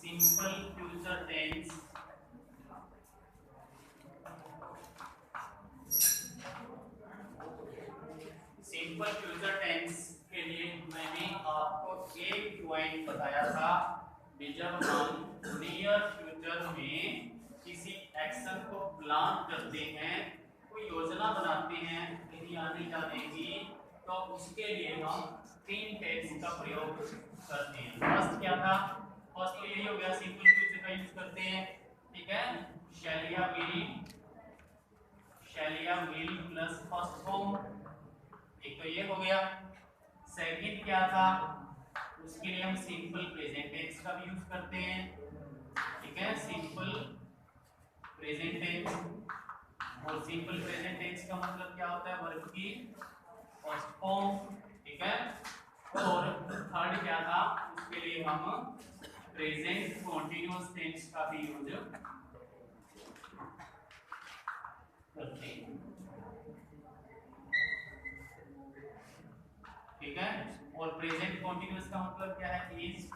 Simple future tense के लिए मैंने आपको एक पॉइंट बताया था कि जब हम नियर फ्यूचर में किसी एक्शन को प्लान करते हैं, कोई योजना बनाते हैं कहीं आने जाने की, तो उसके लिए हम तीन टेंस का प्रयोग करते हैं। फर्स्ट क्या था? फर्स्ट तो यही हो गया, सिंपल फ्यूचर का यूज करते हैं, ठीक है। शैलिया विल प्लस फर्स्ट फॉर्म, एक तो ये हो गया। सेकंड क्या था? उसके लिए हम सिंपल प्रेजेंट टेंस का भी यूज करते हैं, ठीक है। सिंपल प्रेजेंट टेंस, और सिंपल प्रेजेंट टेंस का मतलब क्या होता है? वर्ब की फर्स्ट फॉर्म, ठीक है। और थर्ड क्या था? उसके लिए हम प्रेजेंट कंटीन्यूअस टेंस का भी यूज करते हैं, ठीक है। और प्रेजेंट कंटीन्यूअस का मतलब क्या है? Is,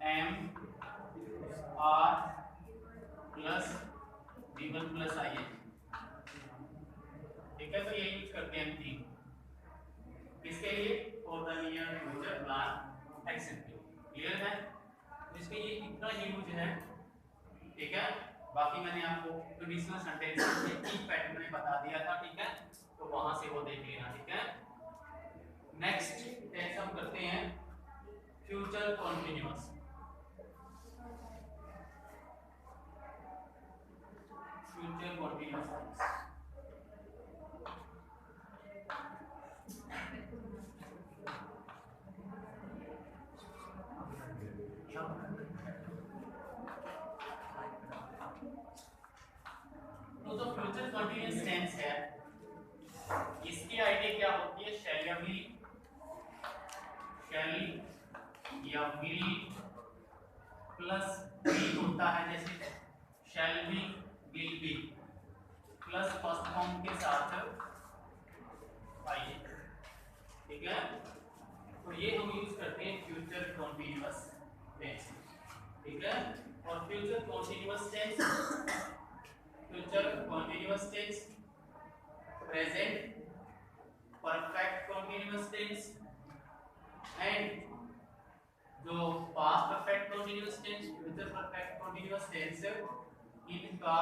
M, R plus V1 plus I, ठीक है। तो ये यूज करते हैं तीन, किसके लिए? For the near future plan action के लिए। क्लियर है? इसके ये इतना यूज है, ठीक है। बाकी मैंने आपको कंडीशनल सेंटेंस के एक पैटर्न में बता दिया था, ठीक है। तो वहां से वो देख लेना, ठीक है। नेक्स्ट टेंस हम करते हैं फ्यूचर कंटीन्यूअस। फ्यूचर कंटीन्यूअस तो जो फ्यूचर कंटीन्यूअस टेंस है, इसकी आइडिया क्या होती है? शैल या विल प्लस बी होता है, जैसे shall be, will be plus first form के साथ आइए, ठीक है। तो ये हम यूज करते हैं फ्यूचर कंटीन्यूअस टेंस, ठीक है। और future continuous tense, present perfect continuous tense and जो past perfect continuous tense, future perfect continuous tense, इनका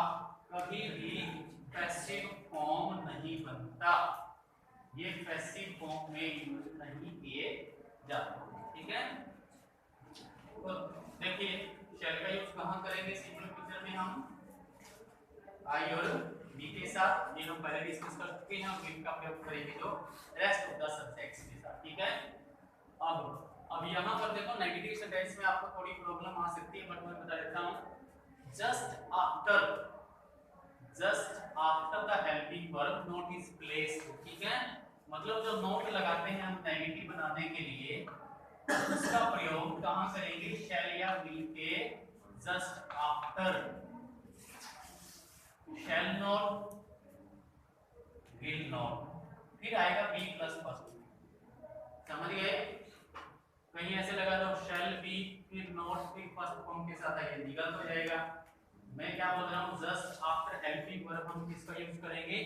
कभी भी पैसिव फॉर्म नहीं बनता, ये पैसिव फॉर्म में यूज नहीं किए जाते, ठीक है। तो देखिए शैल का यूज कहां करेंगे सिंपल फ्यूचर में? हम आई और बी के साथ, ये हम पहले डिस्कस कर चुके हैं, हम इनका प्रयोग करेंगे जो रेस्ट ऑफ द सब्जेक्ट्स के साथ, ठीक है। अब यहाँ पर देखो नेगेटिव सेंटेंस में आपको थोड़ी प्रॉब्लम आ सकती है, बट मैं बता देता हूँ। Just after the helping verb note is placed, ठीक है। मतलब जो नोट लगाते हैं हम नेगेटिव बनाने के लिए, उसका प्रयोग कहाँ करेंगे? शैल या विल के just after. Shall not, will not, फिर आएगा बी प्लस फर्स्ट, समझ गए? कहीं ऐसे लगा दो शैल बी फिर नॉट फिर फर्स्ट फॉर्म के साथ आइए, निगल हो जाएगा। मैं क्या बोल रहा हूँ? जस्ट आफ्टर हेल्पिंग वर्ब हम किसका यूज करेंगे?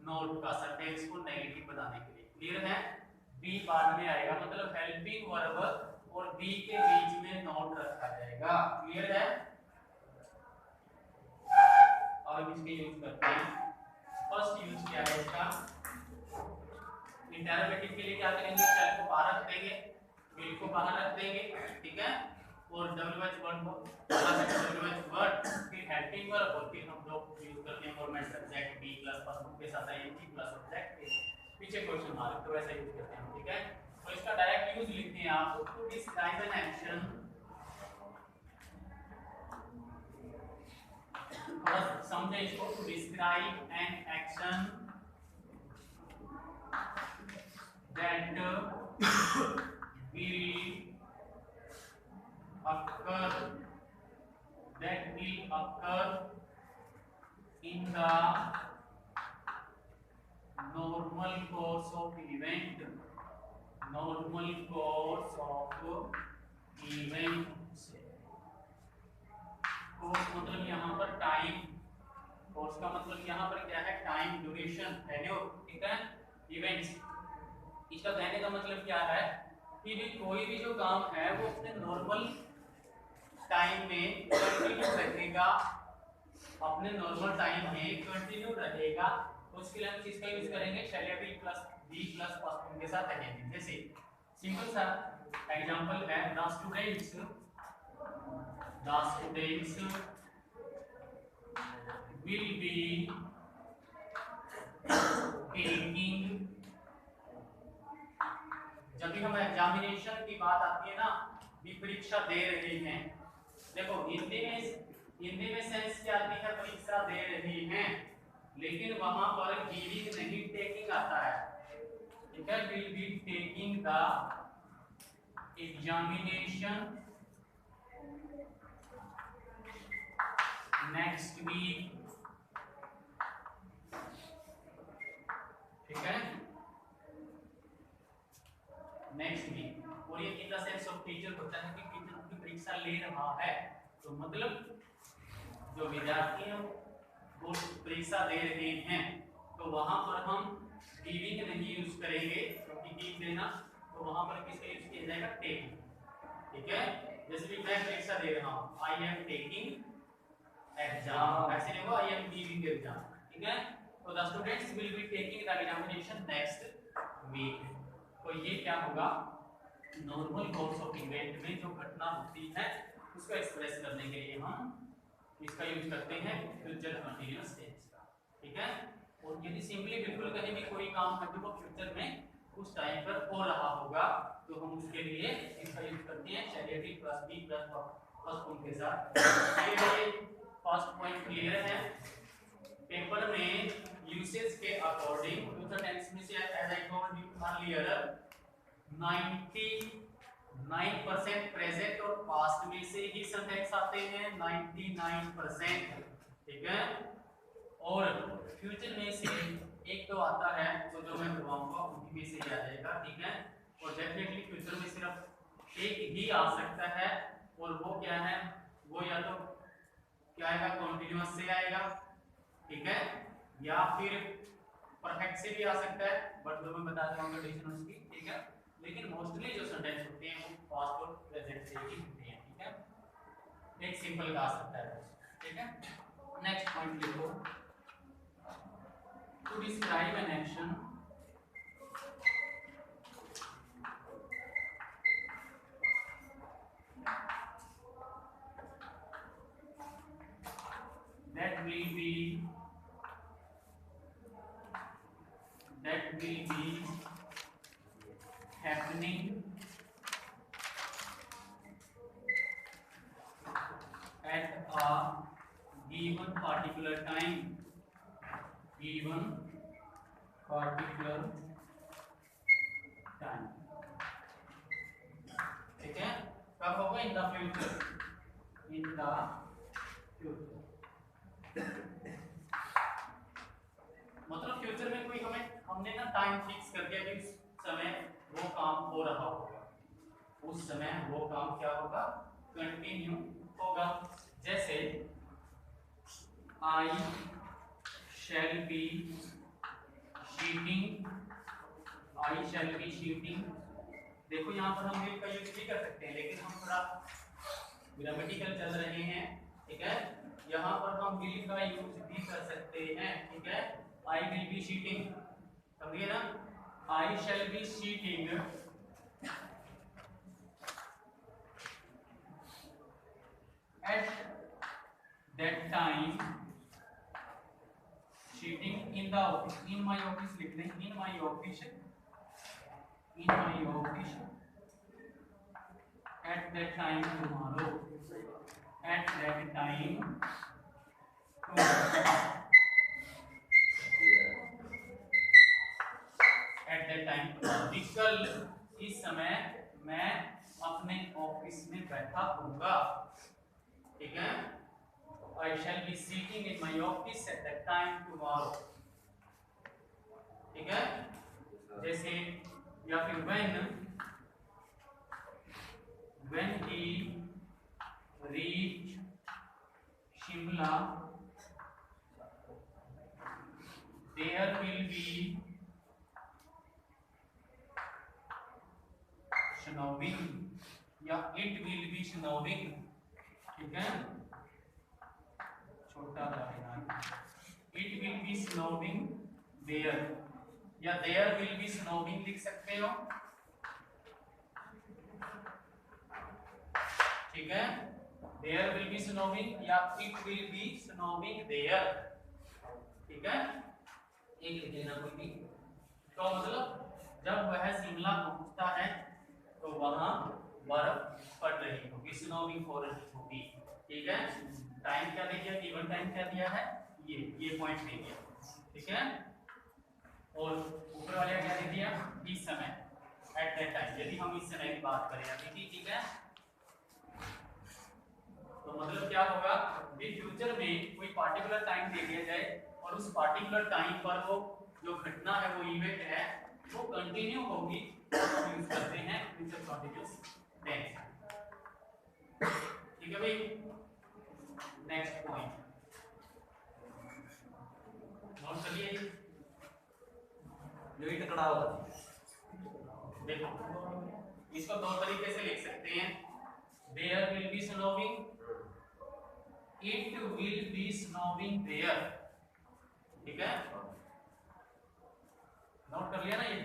नॉट का, सेंटेंस को नेगेटिव बनाने के लिए। क्लियर है? बी बाद में आएगा, मतलब हेल्पिंग वर्ब और बी के बीच में नॉट रखा जाएगा। क्लियर है? अब इसके यूज करते हैं। फर्स्ट यूज क्या है इसका? इंटरोगेटिव के लिए क्या करेंगे? शैल को बाहर रख देंगे, विल को बाहर रख देंगे, ठीक है। और WH वर्ड फिर हेल्पिंग वर्ब, और फिर हम लोग यूज करते हैं format subject be plus first के साथ ING प्लस सब्जेक्ट पीछे क्वेश्चन मार्क, तो वैसा यूज करते हैं, ठीक है। तो इसका डायरेक्ट यूज लिखते हैं आप, टू डिस्क्राइब एन एक्शन, थोड़ा समझे इसको। To describe an action that will occur in the normal course of event, normal course of events, उसका मतलब यहाँ पर क्या है, टाइम, ड्यूरेशन, टेन्योर, ठीक है, इवेंट्स। इसका कहने का मतलब क्या है कि भी कोई भी जो काम है वो अपने नॉर्मल टाइम में कंटिन्यू रहेगा, अपने नॉर्मल टाइम में कंटिन्यू रहेगा। उसके लिए हम किसका यूज करेंगे, shall be plus be plus past form के साथ रहेंगे। जैसे सिंपल सा एग्जांपल है, the students will be taking, जब भी हम एग्जामिनेशन की बात आती है ना, भी परीक्षा दे रहे हैं, देखो हिंदी में सेंस क्या आती है, परीक्षा दे रही हैं, लेकिन वहां पर गिविंग नहीं टेकिंग आता है, ठीक है। Will be taking the examination next week, ठीक है, नेक्स्ट वीक। और ये in the sense of teacher होता है कि टीचर उनकी परीक्षा ले रहा है, तो मतलब जो विद्यार्थी हैं वो परीक्षा दे रहे हैं, तो वहां पर हम गिविंग नहीं यूज करेंगे, क्योंकि गिव देना, तो वहां पर किसका यूज किया जाएगा, टेकिंग, ठीक है। जैसे कि मैं परीक्षा दे रहा हूं, आई एम टेकिंग एग्जाम, ऐसे नहीं होगा आई एम गिविंग एग्जाम, ठीक है। तो the students will be taking the examination next week. तो ये क्या होगा, नॉर्मल कोर्स ऑफ इवेंट में जो घटना होती है उसको एक्सप्रेस करने के लिए हम इसका यूज करते हैं फ्यूचर कंटीन्यूअस टेंस का, ठीक है। और यदि सिंपली बिल्कुल कहीं भी कोई काम है जो फ्यूचर में उस टाइम पर हो रहा होगा, तो हम उसके लिए इसका यूज करते हैं shall be plus be plus first point के साथ। ये फर्स्ट पॉइंट क्लियर है। पेपर में यूसेज के अकॉर्डिंग फ्यूचर टेंस में से as I told you earlier 99% present और पास्ट में से ही सेंटेंस आते हैं, 99%, ठीक है। और फ्यूचर में से एक तो आता है, तो जो मैं करवाऊंगा उन्हीं में से ही आ जाएगा, ठीक है। और डेफिनेटली फ्यूचर में सिर्फ एक ही आ सकता है, और वो क्या है, वो या तो क्या आएगा, कॉन्टिन्यूअस से आएगा, ठीक है, या फिर परफेक्ट से भी आ सकता है, बट जो मैं बता रहा हूँ कंडीशन उसकी, ठीक है। लेकिन मोस्टली जो सेंटेंस होते हैं वो पास्ट और प्रेजेंट से ही होते हैं, ठीक है। एक सिंपल का आ सकता है, ठीक है। नेक्स्ट पॉइंट लिखो, to describe an action that will be happening at a given particular time, ठीक है। कब होगा, इन द फ्यूचर, मतलब फ्यूचर में कोई हमने ना टाइम फिक्स कर दिया कि उस समय वो काम हो रहा होगा, उस समय वो काम क्या होगा, कंटिन्यू होगा। जैसे आई शैल बी शीटिंग, देखो यहाँ पर हम विल का यूज भी कर सकते हैं, लेकिन हम थोड़ा ग्रामेटिकल चल रहे हैं, ठीक है। यहाँ पर हम विल का यूज भी कर सकते हैं, ठीक है। आई विल बी शीटिंग, समझिए ना, I shall be sitting at that time, sitting in the office, in my office लिख दें, in my office at that time tomorrow, at that time tomorrow, at that time कल इस समय मैं अपने office में बैठा होऊंगा, ठीक है। I shall be sitting in my office at that time tomorrow, ठीक है। जैसे या फिर when he reached Shimla there will be snowing या it will be snowing, ठीक है, छोटा रहेगा, it will be snowing there या there will be snowing लिख सकते हो, ठीक है, there will be snowing या it will be snowing there, ठीक है, एक लिख देना कोई भी। तो मतलब जब वह शिमला पहुंचता है तो वहां बर्फ पड़ रही होगी, स्नोइंग हो रही होगी, ठीक है। टाइम क्या दे दिया, गिवन टाइम क्या दिया है, ये पॉइंट दे दिया, ठीक है। और ऊपर वाले क्या दे दिया, इस समय, एट दैट टाइम, यदि हम इस समय की बात करें अभी की, ठीक है। तो मतलब क्या होगा कि फ्यूचर में कोई पार्टिकुलर टाइम दे दिया जाए और उस पार्टिकुलर टाइम पर वो जो घटना है, वो इवेंट है, वो कंटिन्यू होगी, तो हम यूज करते हैं फ्यूचर कंटीन्यूअस टेंस, ठीक है भाई। नेक्स्ट पॉइंट नोट करिए, यही टकरा होगा। देखो इसको दो तरीके से लिख सकते हैं, there will be snowing, it will be snowing there, ठीक है, नोट कर लिया ना ये।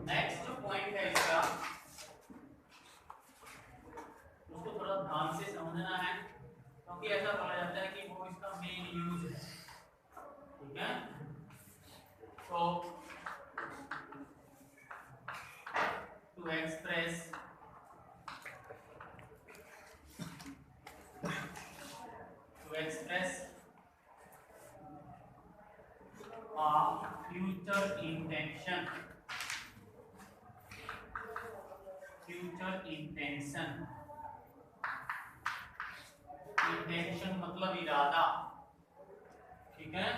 नेक्स्ट जो पॉइंट है इसका, उसको थोड़ा ध्यान से समझना है, क्योंकि ऐसा बोला जाता है कि वो इसका मेन यूज है, ठीक है। तो to express a future intention मतलब इरादा, ठीक है,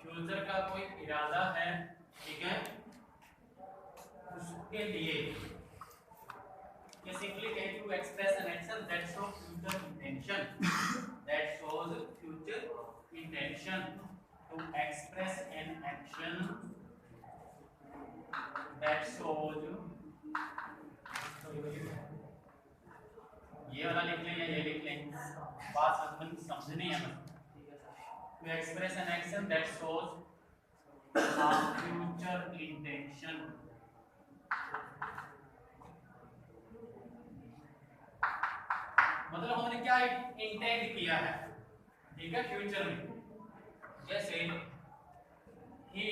फ्यूचर का कोई इरादा है, ठीक है, उसके लिए ये सिंपली कह to express an action that shows future intention, to express an action that shows, ये वाला लिख लें या ये लिख लें, बात समझनी है, to express an action that shows a future intention, मतलब हमने क्या इंटेंड किया है, ठीक है, फ्यूचर में। जैसे ही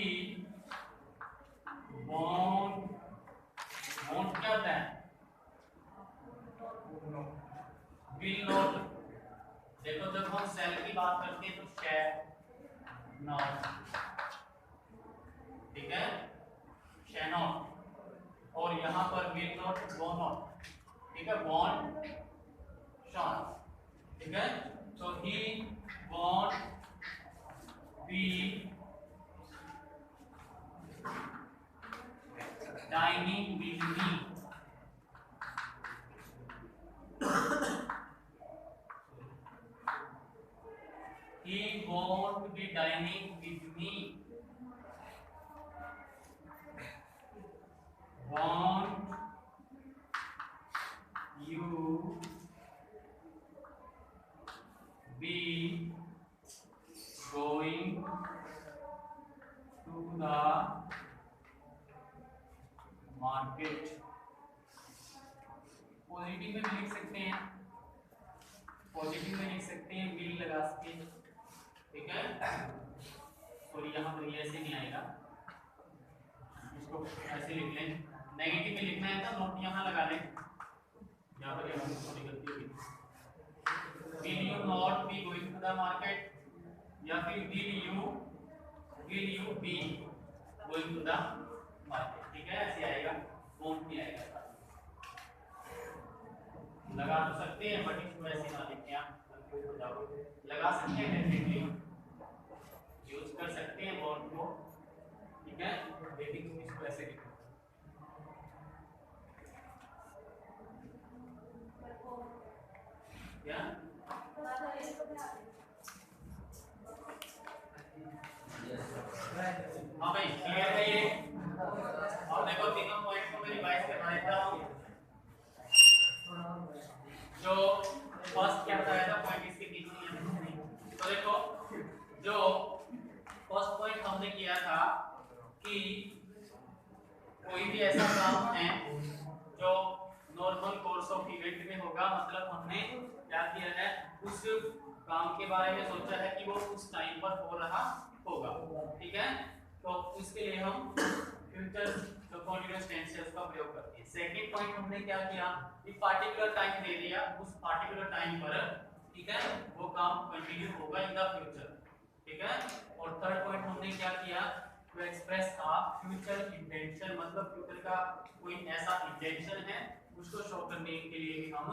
want क्या होता है, will not, देखो जब हम सेल की बात करते हैं तो shall not, ठीक है, shall not, और यहाँ पर will not, will not, ठीक है, want, shall, ठीक है। तो he won't be dining with me, he won't be dining with me, won't you be going to the market, positive में भी लिख सकते हैं, पॉजिटिव में लिख सकते हैं विल लगा के, ठीक है। और यहाँ पर ये ऐसे नहीं आएगा, इसको ऐसे लिख लें, नेगेटिव में लिखना है तो नोट यहाँ लगा लें, यहाँ पर थोड़ी गलती होगी, will you not be going to the market या फिर will you be going to the market, ठीक है, ऐसे आएगा, won't नहीं आएगा, लगा तो सकते हैं बट इसको ऐसे ना लिखें, आप कंफ्यूज हो जाओगे, लगा सकते हैं डेफिनेटली यूज कर सकते हैं won't को, ठीक ठीक है, लेकिन तुम इसको ऐसे लिखो, क्या हाँ भाई क्लियर है ये। और देखो तीनों पॉइंट को मैं रिवाइज करवा देता हूँ। जो फर्स्ट क्या बताया था पॉइंट, इसके पीछे है। तो देखो जो फर्स्ट पॉइंट हमने किया था कि कोई भी ऐसा काम है जो नॉर्मल कोर्स ऑफ इवेंट में होगा, मतलब हमने क्या किया है, उस काम के बारे में सोचा है कि वो उस टाइम पर हो रहा होगा, ठीक है। तो उसके लिए हम फ्यूचर जो कंटीन्यूअस टेंस है उसका प्रयोग करते हैं। सेकंड पॉइंट हमने क्या किया, एक पार्टिकुलर टाइम दे दिया, उस पार्टिकुलर टाइम पर, ठीक है, वो काम कंटिन्यू होगा इन द फ्यूचर, ठीक है। और थर्ड पॉइंट हमने क्या किया, to express a future intention, मतलब फ्यूचर का कोई ऐसा इंटेंशन है उसको शो करने के लिए भी हम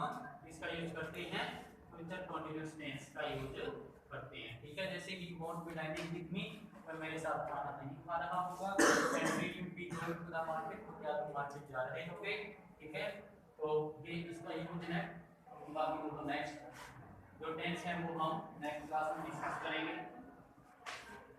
इसका यूज करते हैं, फ्यूचर कंटीन्यूअस टेंस का यूज करते हैं, ठीक है। जैसे कि won't be dining with me, और मेरे साथ खाना नहीं खा रहा होगा, and will you be going to the market, तो क्या तुम मार्केट जा रहे होगे, ठीक है। तो ये इसका यूज है। बाकी तो नेक्स्ट जो टेंस है वो हम नेक्स्ट क्लास में डिस्कस करेंगे।